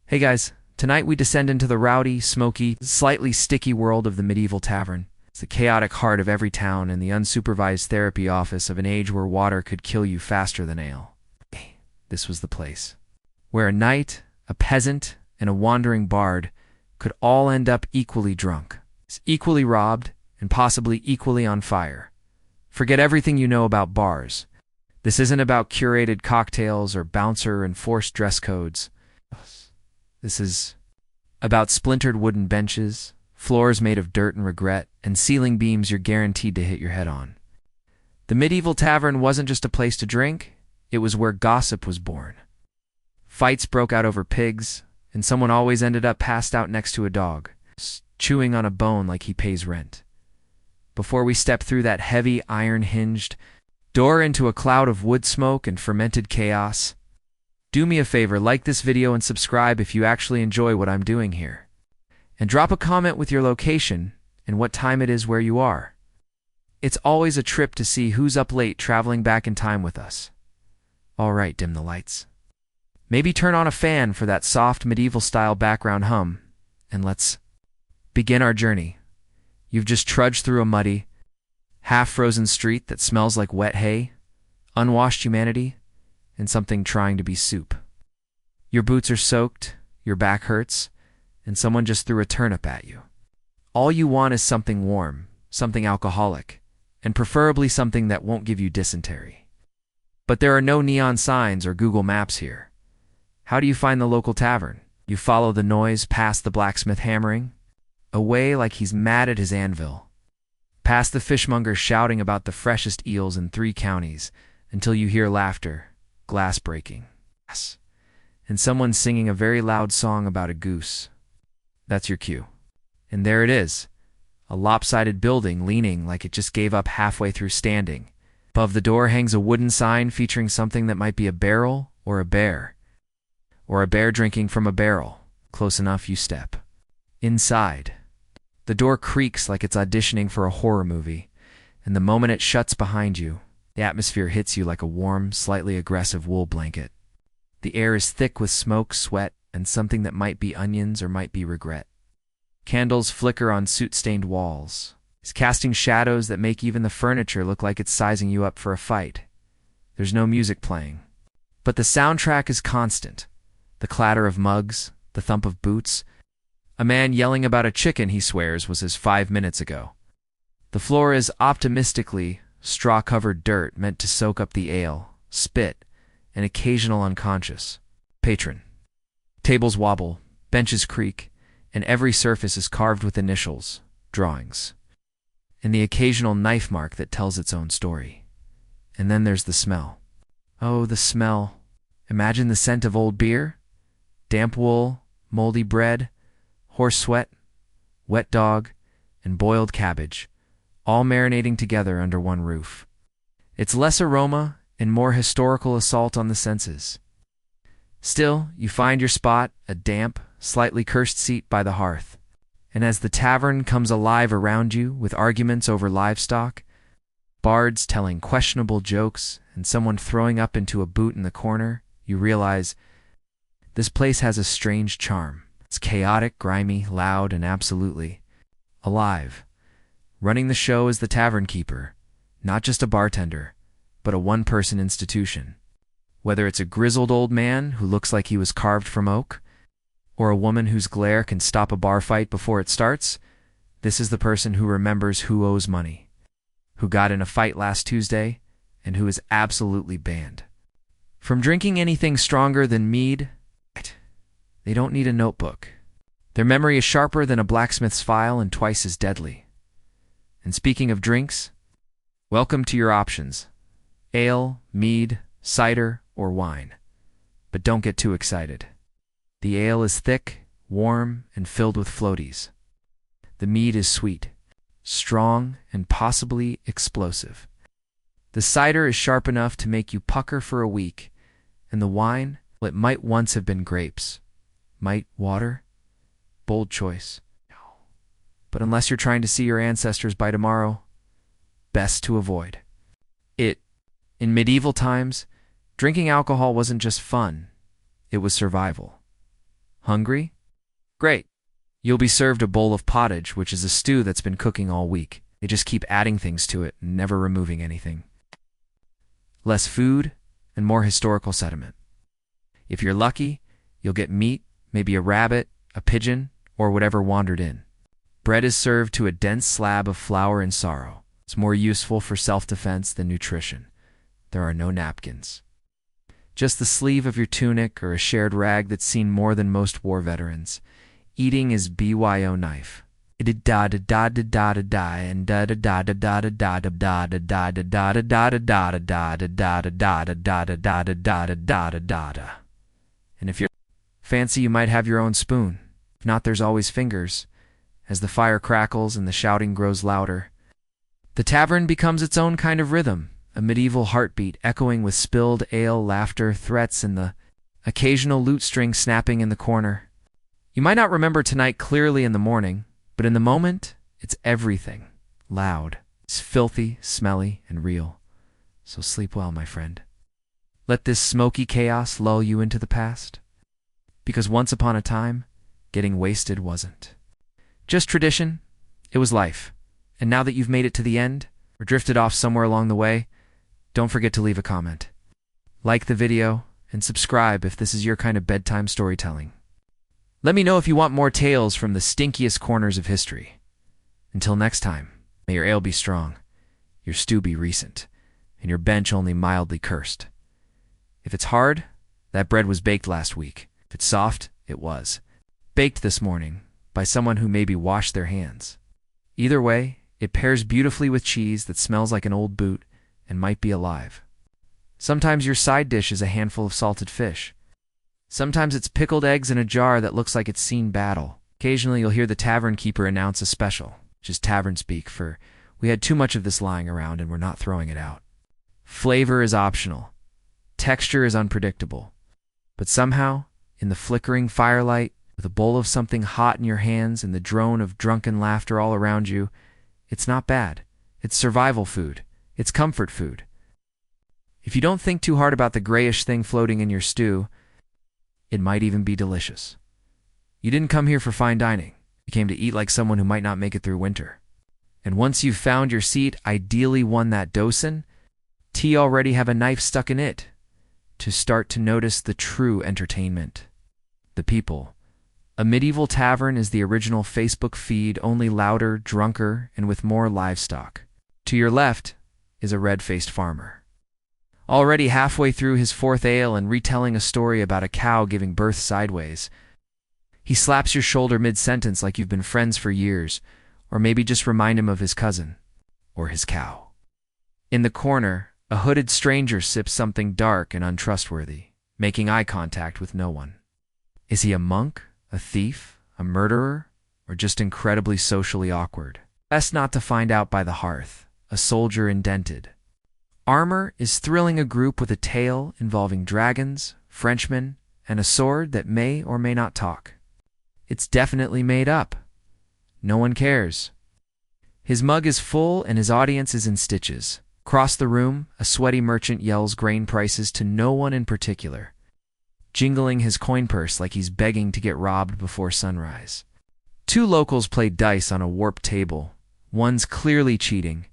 Hey guys, tonight we descend into the rowdy, smoky, slightly sticky world of the medieval tavern. It's the chaotic heart of every town and the unsupervised therapy office of an age where water could kill you faster than ale. This was the place where a knight, a peasant, and a wandering bard could all end up equally drunk, equally robbed, and possibly equally on fire. Forget everything you know about bars. This isn't about curated cocktails or bouncer and forced dress codes. This is about splintered wooden benches, floors made of dirt and regret, and ceiling beams you're guaranteed to hit your head on. The medieval tavern wasn't just a place to drink, it was where gossip was born. Fights broke out over pigs, and someone always ended up passed out next to a dog, chewing on a bone like he pays rent. Before we step through that heavy, iron-hinged door into a cloud of wood smoke and fermented chaos, do me a favor, like this video and subscribe if you actually enjoy what I'm doing here. And drop a comment with your location and what time it is where you are. It's always a trip to see who's up late traveling back in time with us. All right, dim the lights. Maybe turn on a fan for that soft medieval-style background hum, and let's begin our journey. You've just trudged through a muddy, half-frozen street that smells like wet hay, unwashed humanity, and something trying to be soup. Your boots are soaked, your back hurts, and someone just threw a turnip at you. All you want is something warm, something alcoholic, and preferably something that won't give you dysentery. But there are no neon signs or Google Maps here. How do you find the local tavern? You follow the noise past the blacksmith hammering, away like he's mad at his anvil, past the fishmonger shouting about the freshest eels in 3 counties, until you hear laughter, glass breaking, and someone singing a very loud song about a goose. That's your cue. And there it is, a lopsided building leaning like it just gave up halfway through standing. Above the door hangs a wooden sign featuring something that might be a barrel or a bear drinking from a barrel. Close enough, you step inside. The door creaks like it's auditioning for a horror movie, and the moment it shuts behind you, the atmosphere hits you like a warm, slightly aggressive wool blanket. The air is thick with smoke, sweat, and something that might be onions or might be regret. Candles flicker on soot-stained walls, casting shadows that make even the furniture look like it's sizing you up for a fight. There's no music playing, but the soundtrack is constant. The clatter of mugs, the thump of boots. A man yelling about a chicken he swears was his 5 minutes ago. The floor is optimistically straw-covered dirt meant to soak up the ale, spit, and occasional unconscious patron. Tables wobble, benches creak, and every surface is carved with initials, drawings, and the occasional knife mark that tells its own story. And then there's the smell. Oh, the smell. Imagine the scent of old beer, damp wool, moldy bread, horse sweat, wet dog, and boiled cabbage, all marinating together under one roof. It's less aroma and more historical assault on the senses. Still, you find your spot, a damp, slightly cursed seat by the hearth. And as the tavern comes alive around you with arguments over livestock, bards telling questionable jokes, and someone throwing up into a boot in the corner, you realize this place has a strange charm. It's chaotic, grimy, loud, and absolutely alive. Running the show is the tavern keeper, not just a bartender, but a one-person institution. Whether it's a grizzled old man who looks like he was carved from oak, or a woman whose glare can stop a bar fight before it starts, this is the person who remembers who owes money, who got in a fight last Tuesday, and who is absolutely banned from drinking anything stronger than mead. They don't need a notebook. Their memory is sharper than a blacksmith's file and twice as deadly. And speaking of drinks, welcome to your options: ale, mead, cider, or wine. But don't get too excited. The ale is thick, warm, and filled with floaties. The mead is sweet, strong, and possibly explosive. The cider is sharp enough to make you pucker for a week, and the wine, well, it might once have been grapes. Might water? Bold choice. But unless you're trying to see your ancestors by tomorrow, best to avoid it. In medieval times, drinking alcohol wasn't just fun, it was survival. Hungry? Great. You'll be served a bowl of pottage, which is a stew that's been cooking all week. They just keep adding things to it and never removing anything. Less food and more historical sediment. If you're lucky, you'll get meat, maybe a rabbit, a pigeon, or whatever wandered in. Bread is served to a dense slab of flour and sorrow. It's more useful for self-defense than nutrition. There are no napkins. Just the sleeve of your tunic or a shared rag that's seen more than most war veterans. Eating is BYO knife. And if you're fancy, you might have your own spoon. If not, there's always fingers. As the fire crackles and the shouting grows louder, the tavern becomes its own kind of rhythm, a medieval heartbeat echoing with spilled ale, laughter, threats, and the occasional lute string snapping in the corner. You might not remember tonight clearly in the morning, but in the moment, it's everything. Loud. It's filthy, smelly, and real. So sleep well, my friend. Let this smoky chaos lull you into the past. Because once upon a time, getting wasted wasn't just tradition, it was life. And now that you've made it to the end, or drifted off somewhere along the way, don't forget to leave a comment. Like the video, and subscribe if this is your kind of bedtime storytelling. Let me know if you want more tales from the stinkiest corners of history. Until next time, may your ale be strong, your stew be recent, and your bench only mildly cursed. If it's hard, that bread was baked last week. If it's soft, it was baked this morning by someone who maybe washed their hands. Either way, it pairs beautifully with cheese that smells like an old boot and might be alive. Sometimes your side dish is a handful of salted fish. Sometimes it's pickled eggs in a jar that looks like it's seen battle. Occasionally you'll hear the tavern keeper announce a special, which is tavern speak for, we had too much of this lying around and we're not throwing it out. Flavor is optional. Texture is unpredictable. But somehow, in the flickering firelight, with a bowl of something hot in your hands and the drone of drunken laughter all around you, it's not bad. It's survival food. It's comfort food. If you don't think too hard about the grayish thing floating in your stew, it might even be delicious. You didn't come here for fine dining. You came to eat like someone who might not make it through winter. And once you've found your seat, ideally one that docen, tea already have a knife stuck in it, to start to notice the true entertainment. The people. A medieval tavern is the original Facebook feed, only louder, drunker, and with more livestock. To your left is a red-faced farmer. Already halfway through his fourth ale and retelling a story about a cow giving birth sideways. He slaps your shoulder mid-sentence like you've been friends for years, or maybe just remind him of his cousin, or his cow. In the corner, a hooded stranger sips something dark and untrustworthy, making eye contact with no one. Is he a monk? A thief? A murderer? Or just incredibly socially awkward? Best not to find out by the hearth, a soldier indented. Armor is thrilling a group with a tale involving dragons, Frenchmen, and a sword that may or may not talk. It's definitely made up. No one cares. His mug is full and his audience is in stitches. Across the room, a sweaty merchant yells grain prices to no one in particular, jingling his coin purse like he's begging to get robbed before sunrise. Two locals play dice on a warped table. One's clearly cheating,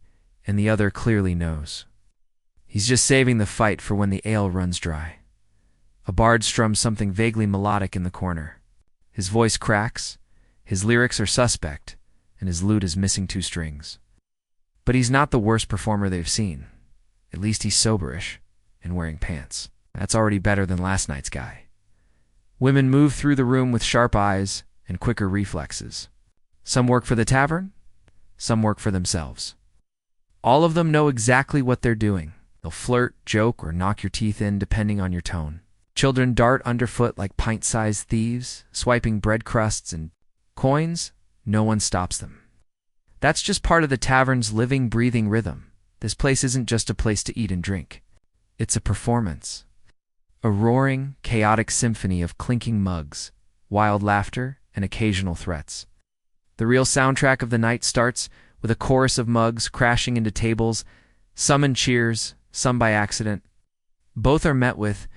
and the other clearly knows. He's just saving the fight for when the ale runs dry. A bard strums something vaguely melodic in the corner. His voice cracks, his lyrics are suspect, and his lute is missing 2 strings. But he's not the worst performer they've seen. At least he's soberish and wearing pants. That's already better than last night's guy. Women move through the room with sharp eyes and quicker reflexes. Some work for the tavern, some work for themselves. All of them know exactly what they're doing. They'll flirt, joke, or knock your teeth in depending on your tone. Children dart underfoot like pint-sized thieves, swiping bread crusts and coins. No one stops them. That's just part of the tavern's living, breathing rhythm. This place isn't just a place to eat and drink. It's a performance. A roaring, chaotic symphony of clinking mugs, wild laughter, and occasional threats. The real soundtrack of the night starts with a chorus of mugs crashing into tables, some in cheers, some by accident. Both are met with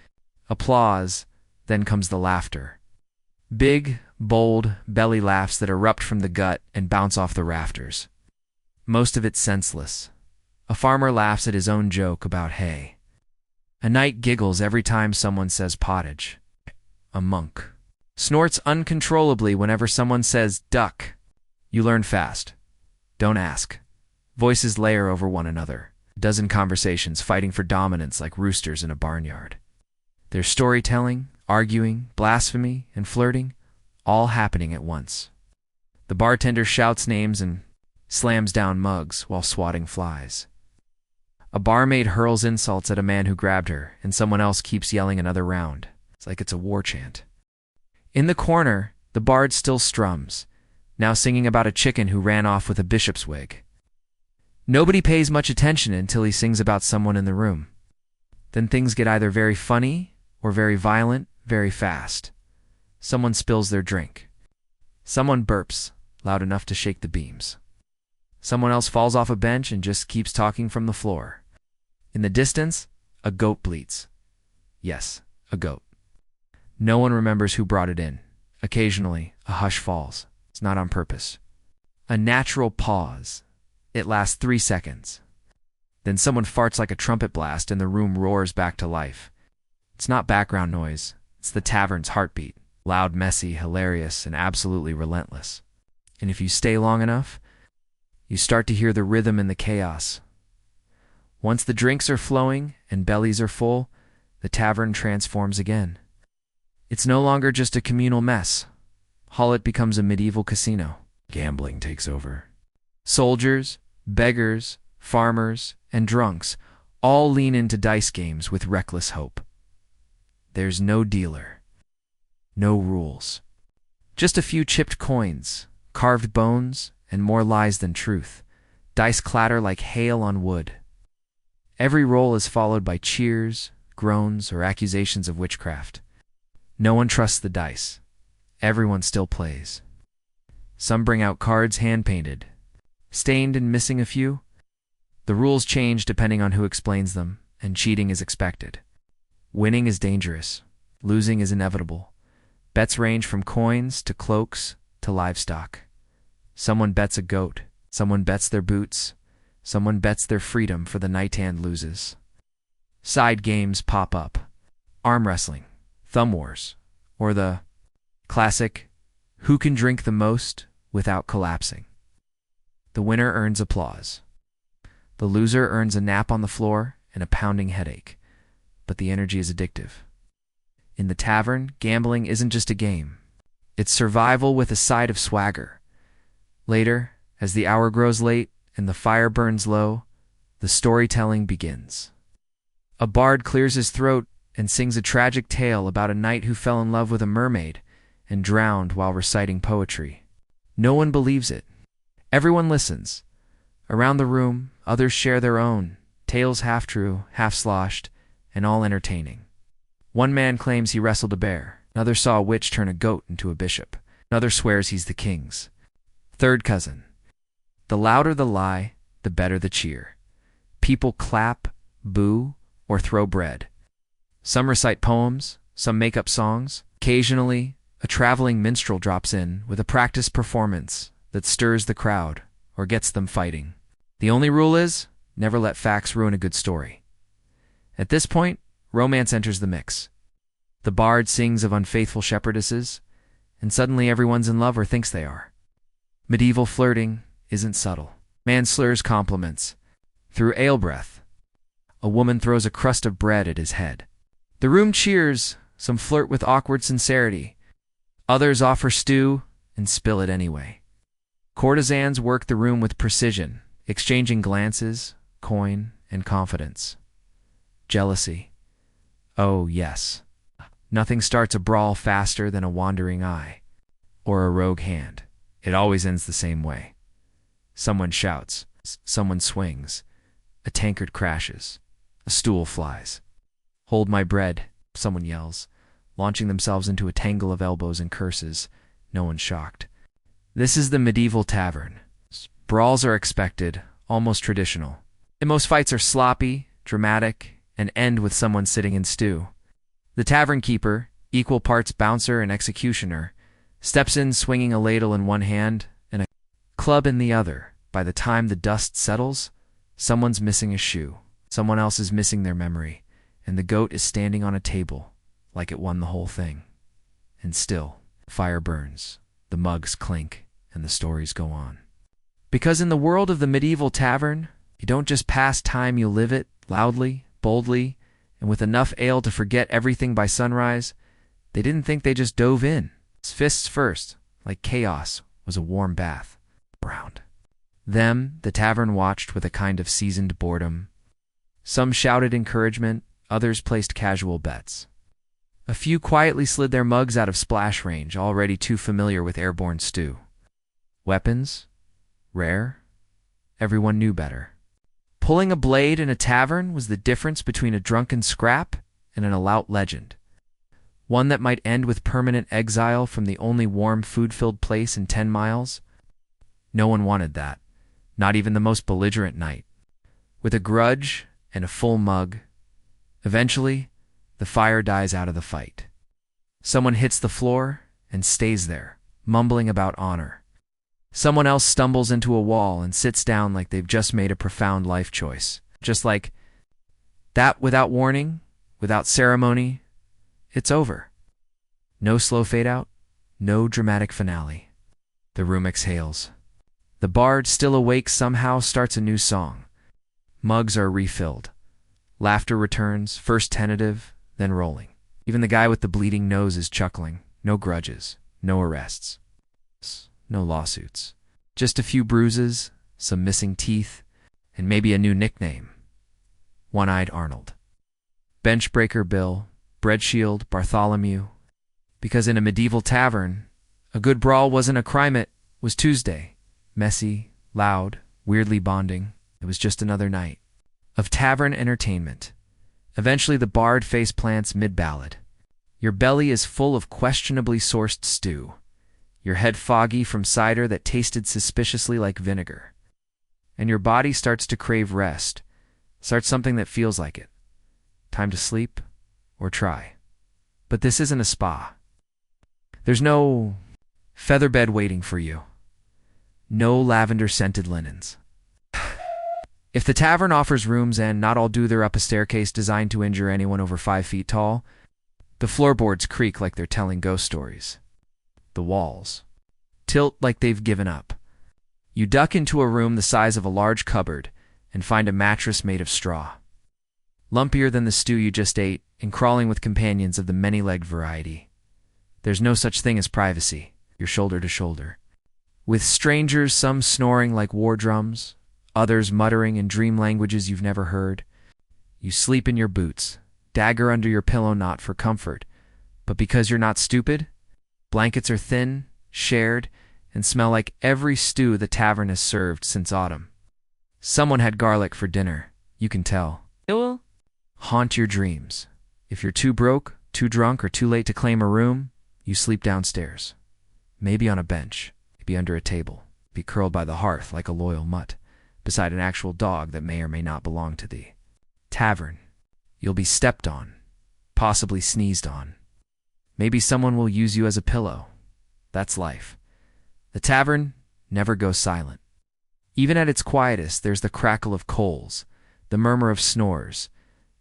applause, then comes the laughter. Big, bold, belly laughs that erupt from the gut and bounce off the rafters. Most of it senseless. A farmer laughs at his own joke about hay. A knight giggles every time someone says pottage. A monk snorts uncontrollably whenever someone says duck. You learn fast. Don't ask. Voices layer over one another. A dozen conversations fighting for dominance like roosters in a barnyard. There's storytelling, arguing, blasphemy, and flirting, all happening at once. The bartender shouts names and slams down mugs while swatting flies. A barmaid hurls insults at a man who grabbed her, and someone else keeps yelling another round. It's like it's a war chant. In the corner, the bard still strums, now singing about a chicken who ran off with a bishop's wig. Nobody pays much attention until he sings about someone in the room. Then things get either very funny or very violent very fast. Someone spills their drink. Someone burps, loud enough to shake the beams. Someone else falls off a bench and just keeps talking from the floor. In the distance, a goat bleats. Yes, a goat. No one remembers who brought it in. Occasionally, a hush falls. It's not on purpose. A natural pause. It lasts 3 seconds. Then someone farts like a trumpet blast and the room roars back to life. It's not background noise. It's the tavern's heartbeat. Loud, messy, hilarious, and absolutely relentless. And if you stay long enough, you start to hear the rhythm in the chaos. Once the drinks are flowing and bellies are full, the tavern transforms again. It's no longer just a communal mess. Hullet becomes a medieval casino. Gambling takes over. Soldiers, beggars, farmers, and drunks all lean into dice games with reckless hope. There's no dealer. No rules. Just a few chipped coins, carved bones, and more lies than truth. Dice clatter like hail on wood. Every roll is followed by cheers, groans, or accusations of witchcraft. No one trusts the dice. Everyone still plays. Some bring out cards hand-painted, stained and missing a few. The rules change depending on who explains them, and cheating is expected. Winning is dangerous. Losing is inevitable. Bets range from coins to cloaks to livestock. Someone bets a goat. Someone bets their boots. Someone bets their freedom for the night hand loses. Side games pop up. Arm wrestling, thumb wars, or the classic, who can drink the most without collapsing. The winner earns applause. The loser earns a nap on the floor and a pounding headache, but the energy is addictive. In the tavern, gambling isn't just a game. It's survival with a side of swagger. Later, as the hour grows late and the fire burns low, the storytelling begins. A bard clears his throat and sings a tragic tale about a knight who fell in love with a mermaid and drowned while reciting poetry. No one believes it. Everyone listens. Around the room, others share their own, tales half true, half sloshed, and all entertaining. One man claims he wrestled a bear. Another saw a witch turn a goat into a bishop. Another swears he's the king's third cousin. The louder the lie, the better the cheer. People clap, boo, or throw bread. Some recite poems, some make up songs. Occasionally, a traveling minstrel drops in with a practice performance that stirs the crowd or gets them fighting. The only rule is, never let facts ruin a good story. At this point, romance enters the mix. The bard sings of unfaithful shepherdesses, and suddenly everyone's in love or thinks they are. Medieval flirting isn't subtle. Man slurs compliments through ale breath. A woman throws a crust of bread at his head. The room cheers, some flirt with awkward sincerity. Others offer stew and spill it anyway. Courtesans work the room with precision, exchanging glances, coin, and confidence. Jealousy. Oh, yes. Nothing starts a brawl faster than a wandering eye or a rogue hand. It always ends the same way. Someone shouts. Someone swings. A tankard crashes. A stool flies. Hold my bread, someone yells, launching themselves into a tangle of elbows and curses. No one's shocked. This is the medieval tavern. Brawls are expected, almost traditional. And most fights are sloppy, dramatic, and end with someone sitting in stew. The tavern keeper, equal parts bouncer and executioner, steps in swinging a ladle in one hand and a club in the other. By the time the dust settles, someone's missing a shoe, someone else is missing their memory, and the goat is standing on a table like it won the whole thing. And still, the fire burns, the mugs clink, and the stories go on. Because in the world of the medieval tavern, you don't just pass time, you live it, loudly, boldly, and with enough ale to forget everything by sunrise. They didn't think, they just dove in. Fists first, like chaos was a warm bath. Around them, the tavern watched with a kind of seasoned boredom. Some shouted encouragement, others placed casual bets. A few quietly slid their mugs out of splash range, already too familiar with airborne stew. Weapons? Rare? Everyone knew better. Pulling a blade in a tavern was the difference between a drunken scrap and an all-out legend. One that might end with permanent exile from the only warm, food-filled place in 10 miles. No one wanted that, not even the most belligerent knight. With a grudge and a full mug, eventually, the fire dies out of the fight. Someone hits the floor and stays there, mumbling about honor. Someone else stumbles into a wall and sits down like they've just made a profound life choice. Just like that, without warning, without ceremony, it's over. No slow fade out, no dramatic finale. The room exhales. The bard, still awake somehow, starts a new song. Mugs are refilled. Laughter returns, first tentative, then rolling. Even the guy with the bleeding nose is chuckling. No grudges, no arrests, no lawsuits. Just a few bruises, some missing teeth, and maybe a new nickname. One-Eyed Arnold. Benchbreaker Bill, Bread Shield, Bartholomew. Because in a medieval tavern, a good brawl wasn't a crime, it was Tuesday. Messy, loud, weirdly bonding. It was just another night of tavern entertainment. Eventually the bard face plants mid-ballad. Your belly is full of questionably sourced stew. Your head foggy from cider that tasted suspiciously like vinegar. And your body starts to crave rest. Starts something that feels like it. Time to sleep or try. But this isn't a spa. There's no featherbed waiting for you. No lavender-scented linens. If the tavern offers rooms, and not all do, they're up a staircase designed to injure anyone over 5 feet tall, the floorboards creak like they're telling ghost stories. The walls tilt like they've given up. You duck into a room the size of a large cupboard and find a mattress made of straw. Lumpier than the stew you just ate, and crawling with companions of the many-legged variety. There's no such thing as privacy. You're shoulder to shoulder. With strangers, some snoring like war drums, others muttering in dream languages you've never heard. You sleep in your boots, dagger under your pillow, not for comfort, but because you're not stupid. Blankets are thin, shared, and smell like every stew the tavern has served since autumn. Someone had garlic for dinner, you can tell. It will haunt your dreams. If you're too broke, too drunk, or too late to claim a room, you sleep downstairs. Maybe on a bench, maybe under a table, be curled by the hearth like a loyal mutt, beside an actual dog that may or may not belong to thee. Tavern. You'll be stepped on, possibly sneezed on. Maybe someone will use you as a pillow. That's life. The tavern never goes silent. Even at its quietest, there's the crackle of coals, the murmur of snores,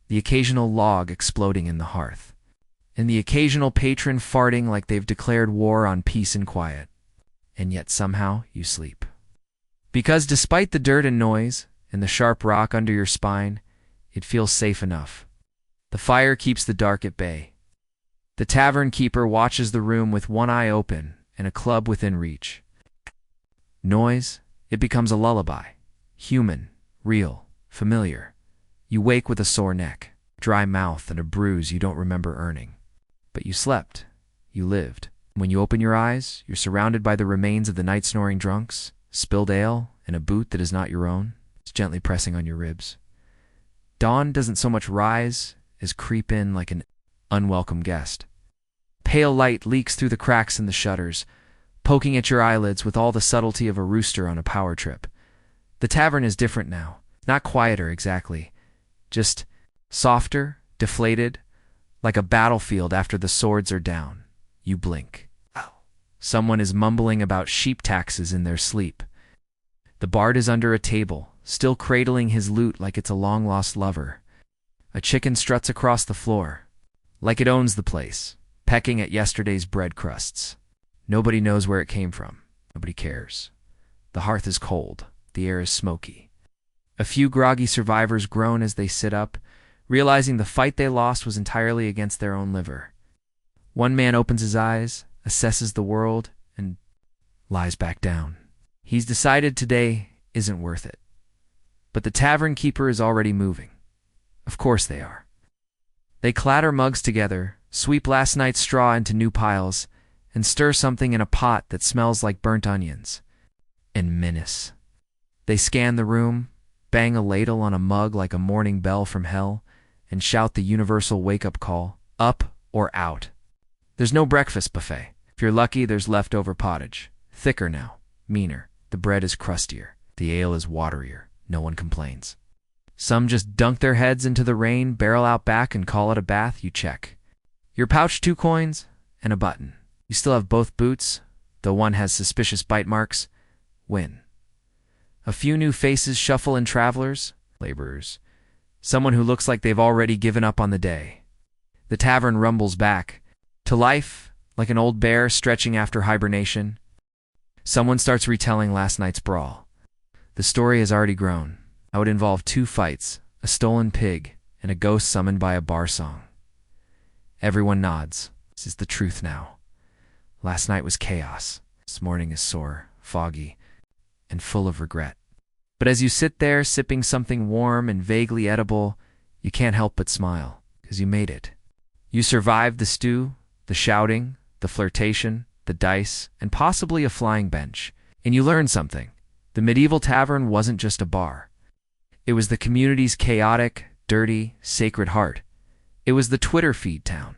the occasional log exploding in the hearth, and the occasional patron farting like they've declared war on peace and quiet. And yet somehow you sleep. Because despite the dirt and noise, and the sharp rock under your spine, it feels safe enough. The fire keeps the dark at bay. The tavern keeper watches the room with one eye open and a club within reach. Noise, it becomes a lullaby. Human, real, familiar. You wake with a sore neck, dry mouth, and a bruise you don't remember earning. But you slept. You lived. When you open your eyes, you're surrounded by the remains of the night-snoring drunks, spilled ale, and a boot that is not your own. It's gently pressing on your ribs. Dawn doesn't so much rise as creep in like an unwelcome guest. Pale light leaks through the cracks in the shutters, poking at your eyelids with all the subtlety of a rooster on a power trip. The tavern is different now. Not quieter exactly, just softer, deflated, like a battlefield after the swords are down. You blink. Someone is mumbling about sheep taxes in their sleep. The bard is under a table, still cradling his lute like it's a long-lost lover. A chicken struts across the floor, like it owns the place, pecking at yesterday's bread crusts. Nobody knows where it came from. Nobody cares. The hearth is cold. The air is smoky. A few groggy survivors groan as they sit up, realizing the fight they lost was entirely against their own liver. One man opens his eyes, assesses the world, and lies back down. He's decided today isn't worth it. But the tavern keeper is already moving. Of course they are. They clatter mugs together, sweep last night's straw into new piles, and stir something in a pot that smells like burnt onions. And menace. They scan the room, bang a ladle on a mug like a morning bell from hell, and shout the universal wake-up call, up or out. There's no breakfast buffet. If you're lucky, there's leftover pottage. Thicker now, meaner. The bread is crustier. The ale is waterier. No one complains. Some just dunk their heads into the rain, barrel out back, and call it a bath. You check. Your pouch 2 coins and a button. You still have both boots, though one has suspicious bite marks. Win. A few new faces shuffle in travelers, laborers. Someone who looks like they've already given up on the day. The tavern rumbles back, to life, like an old bear stretching after hibernation. Someone starts retelling last night's brawl. The story has already grown. I would involve 2 fights, a stolen pig, and a ghost summoned by a bar song. Everyone nods. This is the truth now. Last night was chaos. This morning is sore, foggy, and full of regret. But as you sit there sipping something warm and vaguely edible, you can't help but smile, because you made it. You survived the stew, the shouting, the flirtation, the dice, and possibly a flying bench. And you learned something. The medieval tavern wasn't just a bar. It was the community's chaotic, dirty, sacred heart. It was the Twitter feed town.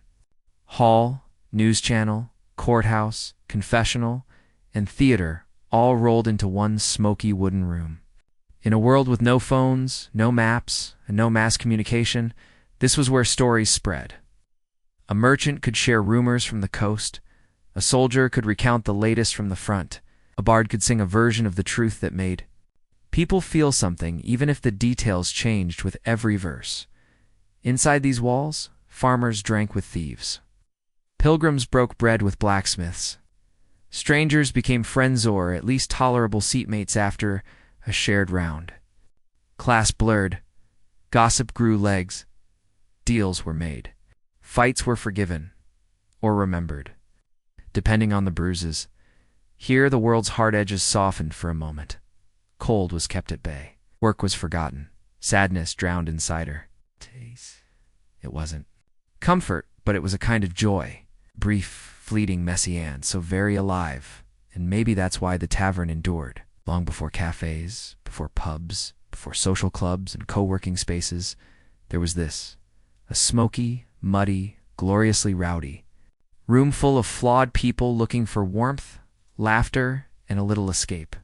Hall, news channel, courthouse, confessional, and theater all rolled into one smoky wooden room. In a world with no phones, no maps, and no mass communication, this was where stories spread. A merchant could share rumors from the coast. A soldier could recount the latest from the front. A bard could sing a version of the truth that made people feel something, even if the details changed with every verse. Inside these walls, farmers drank with thieves. Pilgrims broke bread with blacksmiths. Strangers became friends or at least tolerable seatmates after a shared round. Class blurred. Gossip grew legs. Deals were made. Fights were forgiven or remembered, depending on the bruises. Here the world's hard edges softened for a moment. Cold was kept at bay. Work was forgotten. Sadness drowned in cider. It wasn't comfort, but it was a kind of joy. Brief, fleeting messiaen, so very alive. And maybe that's why the tavern endured. Long before cafes, before pubs, before social clubs and co-working spaces, there was this. A smoky, muddy, gloriously rowdy room full of flawed people looking for warmth, laughter, and a little escape.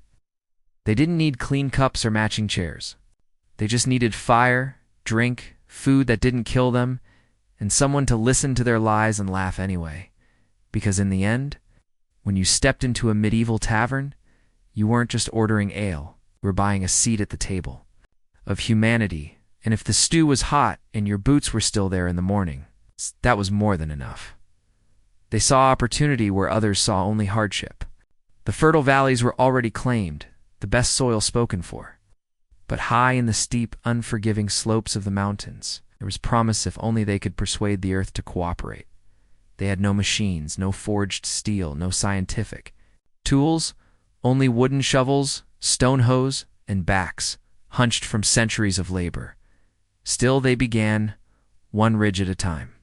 They didn't need clean cups or matching chairs. They just needed fire, drink, food that didn't kill them, and someone to listen to their lies and laugh anyway. Because in the end, when you stepped into a medieval tavern, you weren't just ordering ale, you were buying a seat at the table. Of humanity, and if the stew was hot and your boots were still there in the morning, that was more than enough. They saw opportunity where others saw only hardship. The fertile valleys were already claimed, the best soil spoken for. But high in the steep, unforgiving slopes of the mountains, there was promise if only they could persuade the earth to cooperate. They had no machines, no forged steel, no scientific tools, only wooden shovels, stone hoes, and backs, hunched from centuries of labor. Still they began, one ridge at a time,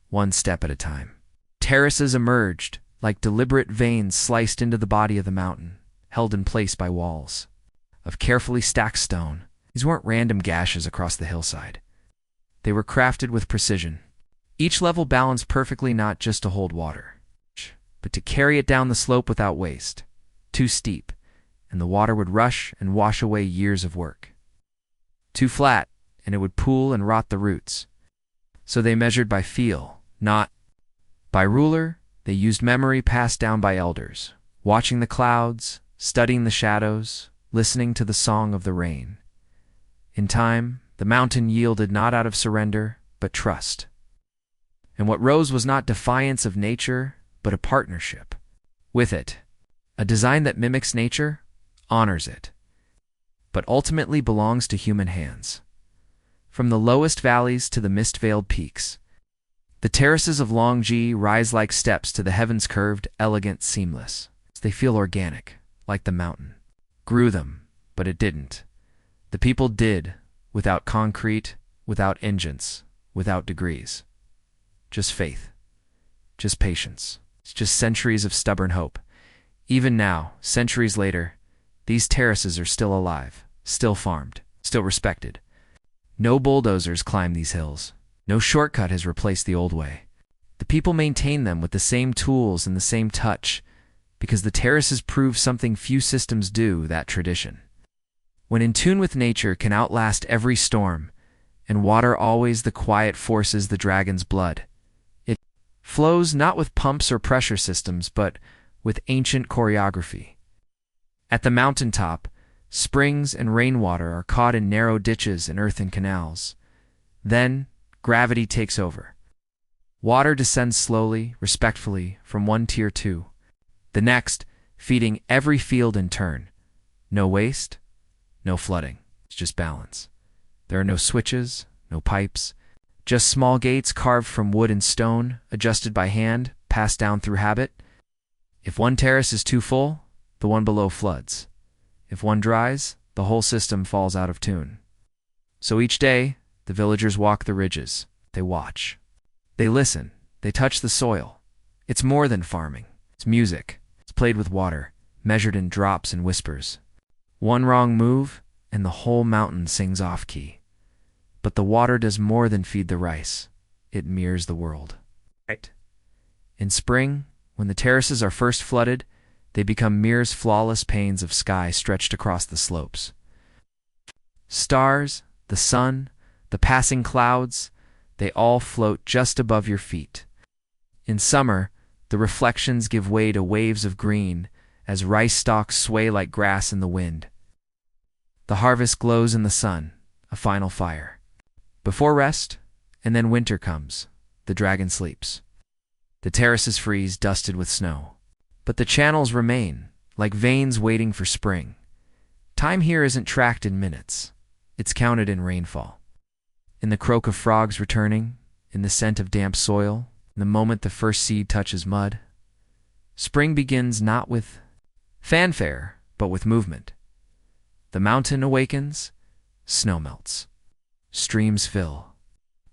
one step at a time. Terraces emerged, like deliberate veins sliced into the body of the mountain, held in place by walls of carefully stacked stone. These weren't random gashes across the hillside. They were crafted with precision. Each level balanced perfectly, not just to hold water, but to carry it down the slope without waste. Too steep, and the water would rush and wash away years of work. Too flat, and it would pool and rot the roots. So they measured by feel, not by ruler. They used memory passed down by elders, watching the clouds, studying the shadows, listening to the song of the rain. In time, the mountain yielded not out of surrender, but trust. And what rose was not defiance of nature, but a partnership with it. A design that mimics nature, honors it, but ultimately belongs to human hands. From the lowest valleys to the mist-veiled peaks, the terraces of Longji rise like steps to the heavens curved, elegant, seamless. They feel organic, like the mountain. Grew them, but it didn't. The people did, without concrete, without engines, without degrees. Just faith. Just patience. It's just centuries of stubborn hope. Even now, centuries later, these terraces are still alive, still farmed, still respected. No bulldozers climb these hills. No shortcut has replaced the old way. The people maintain them with the same tools and the same touch, because the terraces prove something few systems do, that tradition. When in tune with nature can outlast every storm, and water always the quiet forces the dragon's blood. It flows not with pumps or pressure systems, but with ancient choreography. At the mountaintop, springs and rainwater are caught in narrow ditches and earthen canals. Then, gravity takes over. Water descends slowly, respectfully, from one tier to the next, feeding every field in turn. No waste, no flooding. It's just balance. There are no switches, no pipes, just small gates carved from wood and stone, adjusted by hand, passed down through habit. If one terrace is too full, the one below floods. If one dries, the whole system falls out of tune. So each day, the villagers walk the ridges. They watch. They listen. They touch the soil. It's more than farming. It's music. It's played with water, measured in drops and whispers. One wrong move, and the whole mountain sings off-key. But the water does more than feed the rice. It mirrors the world. Right. In spring, when the terraces are first flooded, they become mirrors, flawless panes of sky stretched across the slopes. Stars, the sun, the passing clouds, they all float just above your feet. In summer, the reflections give way to waves of green as rice stalks sway like grass in the wind. The harvest glows in the sun, a final fire. Before rest, and then winter comes, the dragon sleeps. The terraces freeze, dusted with snow. But the channels remain, like veins waiting for spring. Time here isn't tracked in minutes. It's counted in rainfall. In the croak of frogs returning, in the scent of damp soil, in the moment the first seed touches mud. Spring begins not with fanfare, but with movement. The mountain awakens, snow melts. Streams fill.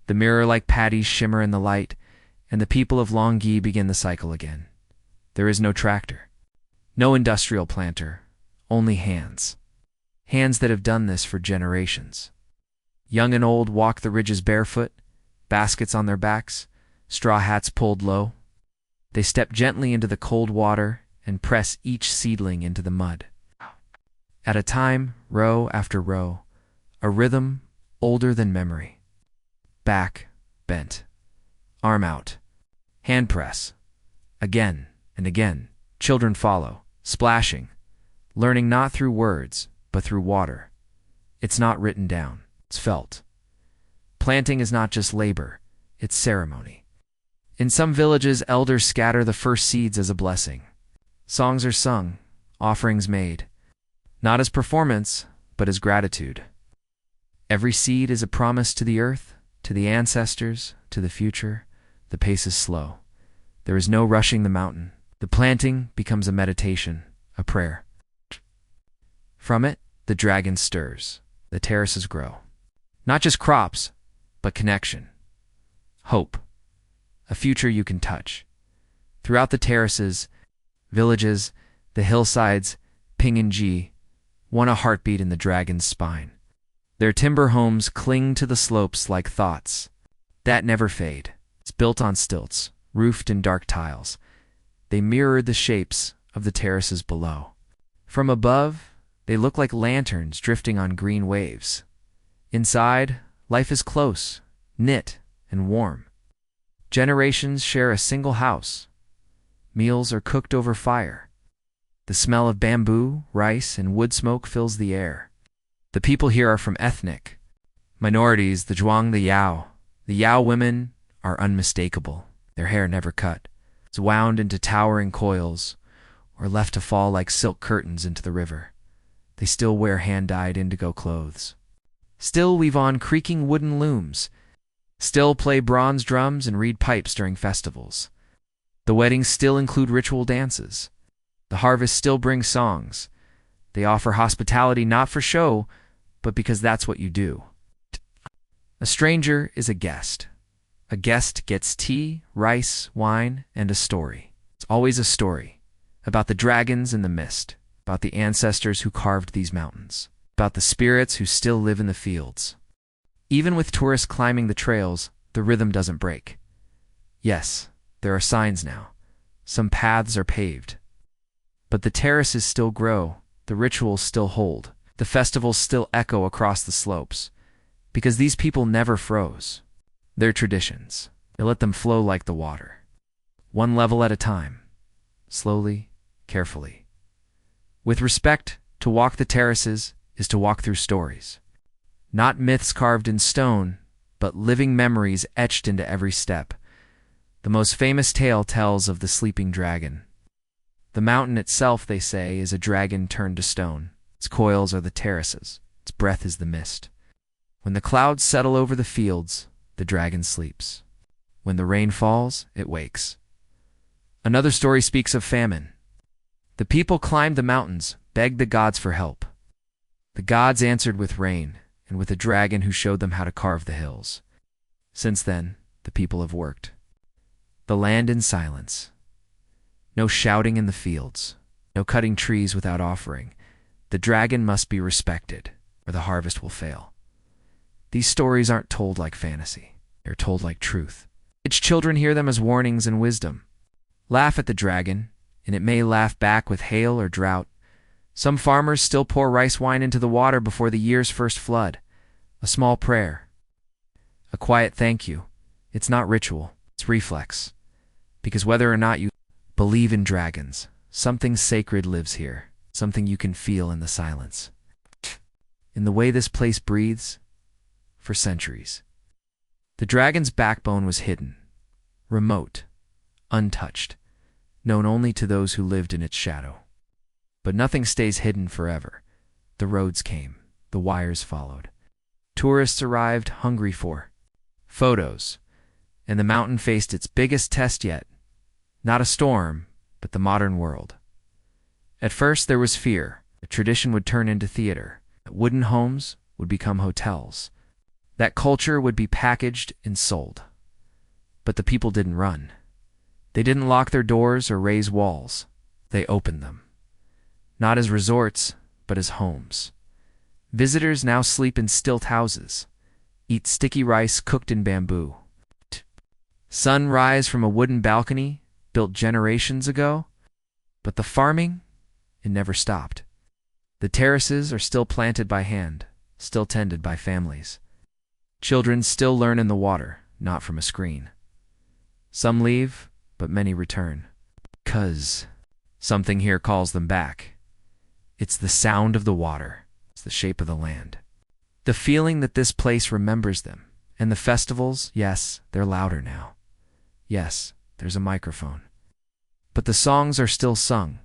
The mirror-like patties shimmer in the light, and the people of Longyi begin the cycle again. There is no tractor, no industrial planter, only hands. Hands that have done this for generations. Young and old walk the ridges barefoot, baskets on their backs, straw hats pulled low. They step gently into the cold water and press each seedling into the mud. At a time, row after row, a rhythm older than memory. Back bent, arm out, hand press. Again and again, children follow, splashing, learning not through words, but through water. It's not written down, it's felt. Planting is not just labor, it's ceremony. In some villages, elders scatter the first seeds as a blessing. Songs are sung, offerings made, not as performance, but as gratitude. Every seed is a promise to the earth, to the ancestors, to the future. The pace is slow. There is no rushing the mountain. The planting becomes a meditation, a prayer. From it, the dragon stirs. The terraces grow. Not just crops, but connection. Hope. A future you can touch. Throughout the terraces, villages, the hillsides, Ping'anji, one a heartbeat in the dragon's spine. Their timber homes cling to the slopes like thoughts that never fade. It's built on stilts, roofed in dark tiles. They mirror the shapes of the terraces below. From above, they look like lanterns drifting on green waves. Inside, life is close, knit, and warm. Generations share a single house. Meals are cooked over fire. The smell of bamboo, rice, and wood smoke fills the air. The people here are from ethnic minorities, the Zhuang, the Yao. The Yao women are unmistakable. Their hair never cut. It's wound into towering coils or left to fall like silk curtains into the river. They still wear hand-dyed indigo clothes. Still weave on creaking wooden looms. Still play bronze drums and reed pipes during festivals. The weddings still include ritual dances. The harvest still brings songs. They offer hospitality not for show, but because that's what you do. A stranger is a guest. A guest gets tea, rice, wine, and a story. It's always a story about the dragons in the mist, about the ancestors who carved these mountains, about the spirits who still live in the fields. Even with tourists climbing the trails, the rhythm doesn't break. Yes, there are signs now. Some paths are paved. But the terraces still grow, the rituals still hold, the festivals still echo across the slopes. Because these people never froze. Their traditions, they let them flow like the water. One level at a time. Slowly, carefully. With respect, to walk the terraces is to walk through stories. Not myths carved in stone, but living memories etched into every step. The most famous tale tells of the sleeping dragon. The mountain itself, they say, is a dragon turned to stone. Its coils are the terraces. Its breath is the mist. When the clouds settle over the fields, the dragon sleeps. When the rain falls, it wakes. Another story speaks of famine. The people climbed the mountains, begged the gods for help. The gods answered with rain, and with a dragon who showed them how to carve the hills. Since then, the people have worked. The land in silence. No shouting in the fields. No cutting trees without offering. The dragon must be respected, or the harvest will fail. These stories aren't told like fantasy. They're told like truth. Its children hear them as warnings and wisdom. Laugh at the dragon, and it may laugh back with hail or drought. Some farmers still pour rice wine into the water before the year's first flood. A small prayer. A quiet thank you. It's not ritual. It's reflex. Because whether or not you believe in dragons, something sacred lives here. Something you can feel in the silence. In the way this place breathes, for centuries. The dragon's backbone was hidden, remote, untouched, known only to those who lived in its shadow. But nothing stays hidden forever. The roads came, the wires followed. Tourists arrived hungry for photos, and the mountain faced its biggest test yet. Not a storm, but the modern world. At first there was fear. The tradition would turn into theater. That wooden homes would become hotels. That culture would be packaged and sold. But the people didn't run. They didn't lock their doors or raise walls. They opened them. Not as resorts, but as homes. Visitors now sleep in stilt houses, eat sticky rice cooked in bamboo. Sunrise from a wooden balcony built generations ago, but the farming, it never stopped. The terraces are still planted by hand, still tended by families. Children still learn in the water, not from a screen. Some leave, but many return. 'Cause something here calls them back. It's the sound of the water. It's the shape of the land. The feeling that this place remembers them. And the festivals, yes, they're louder now. Yes, there's a microphone. But the songs are still sung.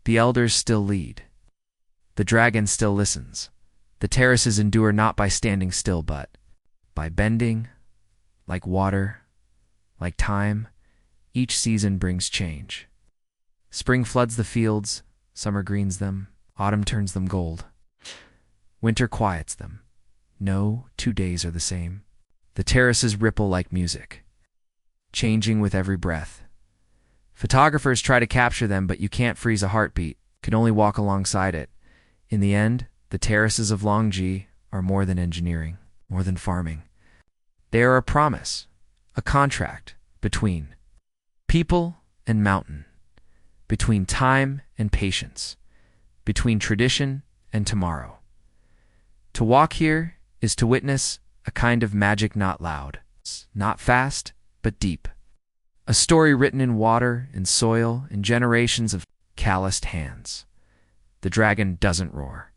The elders still lead. The dragon still listens. The terraces endure not by standing still, but by bending, like water, like time. Each season brings change. Spring floods the fields, summer greens them, autumn turns them gold. Winter quiets them. No 2 days are the same. The terraces ripple like music, changing with every breath. Photographers try to capture them, but you can't freeze a heartbeat, can only walk alongside it. In the end, the terraces of Longji are more than engineering, more than farming. They are a promise, a contract between people and mountain, between time and patience, between tradition and tomorrow. To walk here is to witness a kind of magic not loud, not fast, but deep. A story written in water, in soil, in generations of calloused hands. The dragon doesn't roar.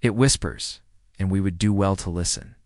It whispers, and we would do well to listen.